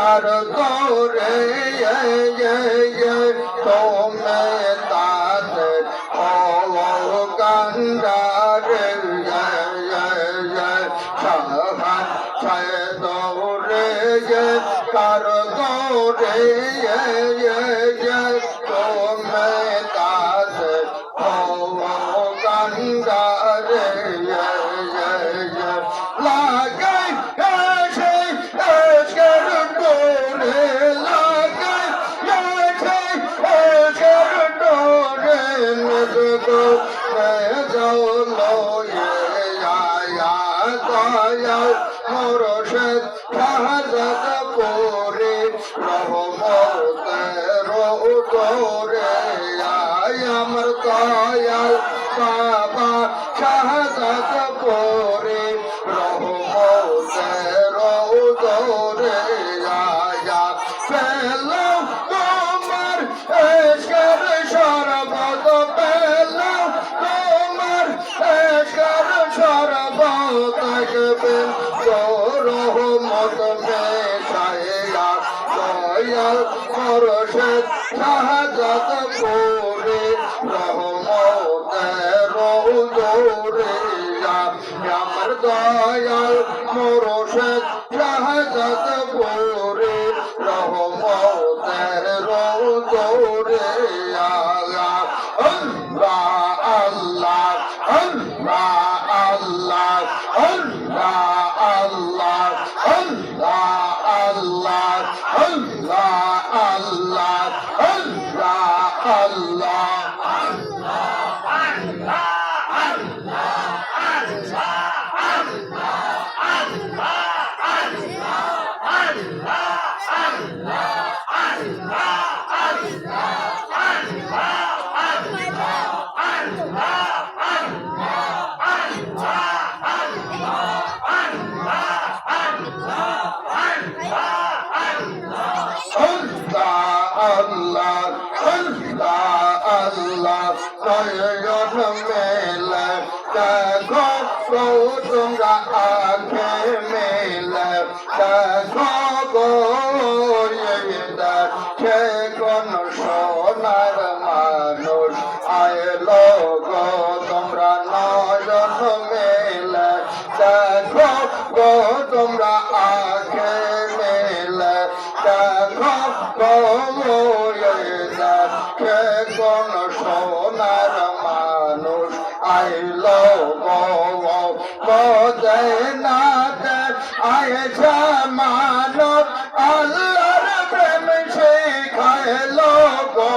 कर दो रे तुम्हें दाद ओ गंगार सहन छे दो रे कर दो रे तुम्हें दाद ओ गंगार लागे ऐसे ऐसकर डोरे लागे ऐसे ऐसकर डोरे मुझको मैं जाओ लो ये आया दया मुर्शिद शाहज़द पूरे रहमत रो गोरे आया मरदाया बाबा शाहज़द पूरे रहमत रो गोरे आया पहला তোমার এশকের শরবত পেলা তোমার এশকের শরবত একবেন রহমত মেশায়া দয়াল মুর্শিদ শাহজাদ পুরে রহমত রৌদরে আমার দয়াল মুর্শিদ শাহজাদ পুরে রহমত রৌদরে আল্লাহ আল্লাহ আল্লাহ আল্লাহ আল্লাহ আল্লাহ আল্লাহ আল্লাহ আল্লাহ Allah, Allah, Allah, নয়ন মেলে দেখো তোমরা আঁখে মেলে দেখো গো সে কোন সোনার মানুষ আয়লো গো তোমরা নয়ন মেলে দেখো গো তোমরা আঁখে মেলে দেখো গো কে কোন সোনার মানুষ আইলো গো মদিনাতে আয়েশা মানব আল্লাহর প্রেম শিখাইলো গো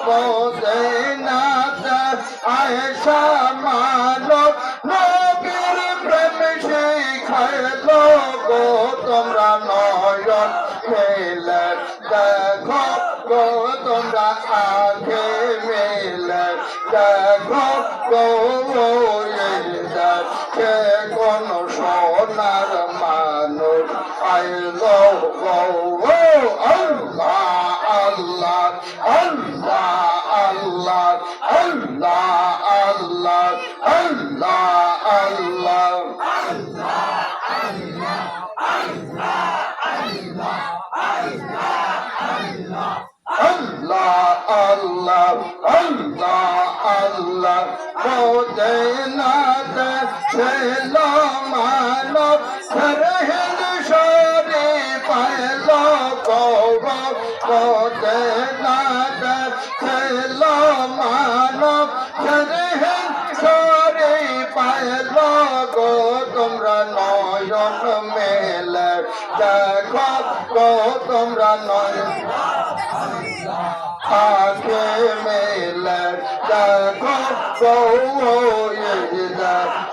মদিনাতে আয়েশা মানব নবীর প্রেম শিখাইলো গো তোমরা নয়ন মেলে দেখো গো তোমরা আঁখে মেলে দেখো গো সে কোন সোনার মানুষ আইলো গো আল্লাহ আল্লাহ আল্লাহ আল্লাহ আল্লাহ আল্লাহ আল্লাহ Allah, Allah, Allah, Allah, মদিনাতে ছিল মানব সরহদ শরীফ পাইলো গো মদিনাতে ছিল মানব সরহদ শরীফ পাইলো গো তোমরা নয়ন মেলে দেখো গো তোমরা নয়ন আঁখে মেলে দেখো গো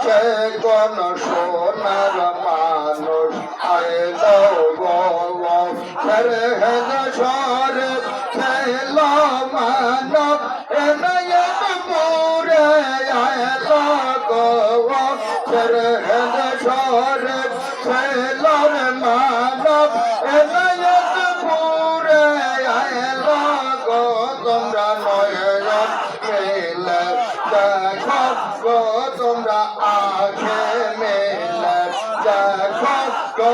সে কোন সোনার মানুষ আইলো গো সরহদ শরীফ ছিল মানব এনায়ত পুরে আইলো গো সরহদ শরীফ ছিল মানব এনায়ত পুরে আইলো গো তোমরা নয়ন মেলে দেখো গো তোমরা আঁখে মেলে দেখো গো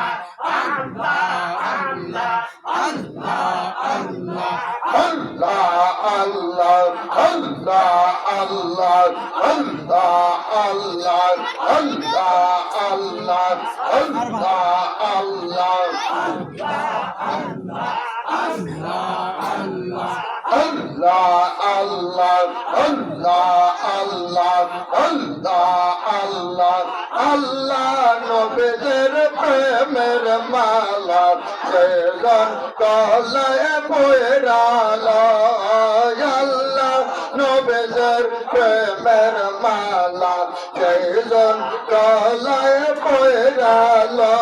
আল্লাহ আল্লাহ আল্লাহ আল্লাহ আল্লাহ আল্লাহ আল্লাহ আল্লাহ আল্লাহ আল্লাহ আল্লাহ নবীদের প্রেমের মালা সেজন গলায় পয়রালো আল্লাহ নবীদের প্রেমের মালা সেজন গলায় পয়রালো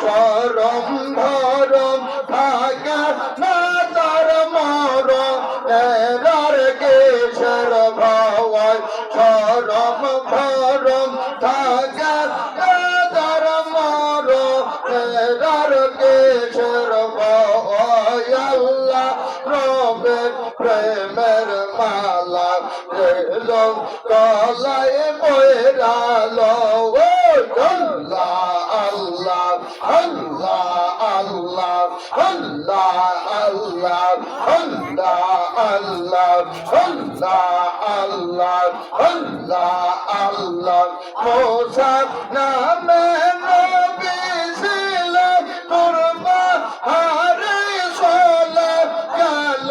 চরম ধরম থাকা না তার মরার কেশর ভাওয়ায় চরম ধরম থাকা না তার মরার কেশর ভাওয়ায় আল্লাহ নবীর প্রেমের মালা রেজম গলায় পয়রালো আল্লাহ আল্লাহ আল্লাহ আল্লাহ আল্লাহ আল্লাহ আল্লাহ আল্লাহ আল্লাহ আল্লাহ আল্লাহ মোসা নামে নবী ছিল কুরবা হারে চলে গেল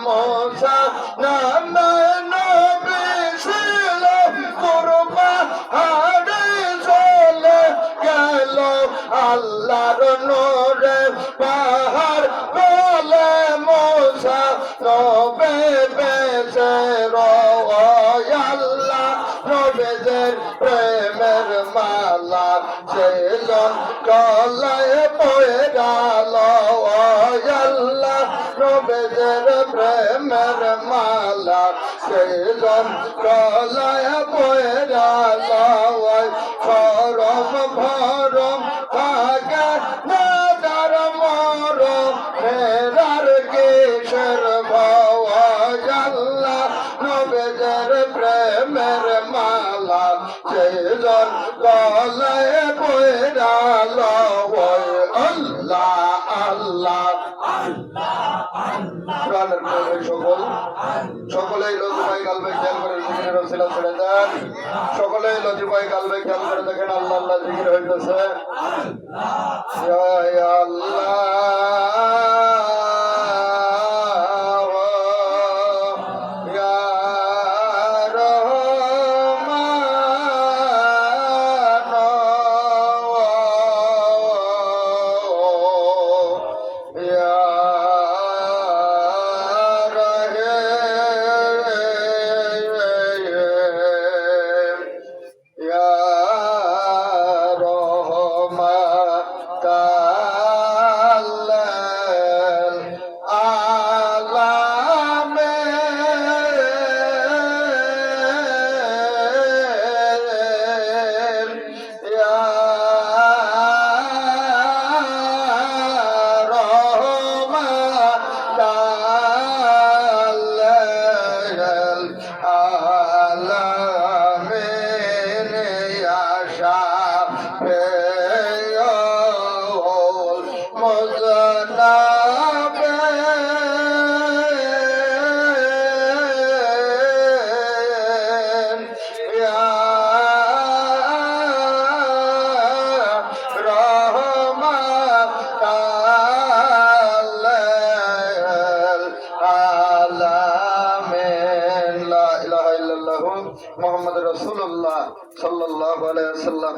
মোসা নামে নবী ছিল কুরবা হারে চলে গেল আল্লাহর নূরে পাহাড় বলে মোসা নবে বেঁচে রয় আল্লাহ নবীদের প্রেমের মালা সেজন গলায় পয়রাল আল্লাহ নবীদের প্রেমের মালা সেজন গলায় পয়রাল ফরম ভরম থাকা না তার মরম ফেরার কেশর ভাওয়া আল্লাহ নবীদের প্রেমের মালা সেজন গলায় পয়রাল আল্লাহ আল্লাহ প্রাণের প্রেমে সকলেই লতিফাই কালবে খেয়াল করে জিকিরের ওসিলা ছেড়ে দেন সকলেই লতিফাই কালবে খেয়াল করে দেখেন আল্লাহ আল্লাহ জিকির হইতেছে ইয়া আল্লাহ ইয়া রহমান ইয়া মোহাম্মদ রাসূলুল্লাহ সাল্লাল্লাহু আলাইহি ওয়াসাল্লাম।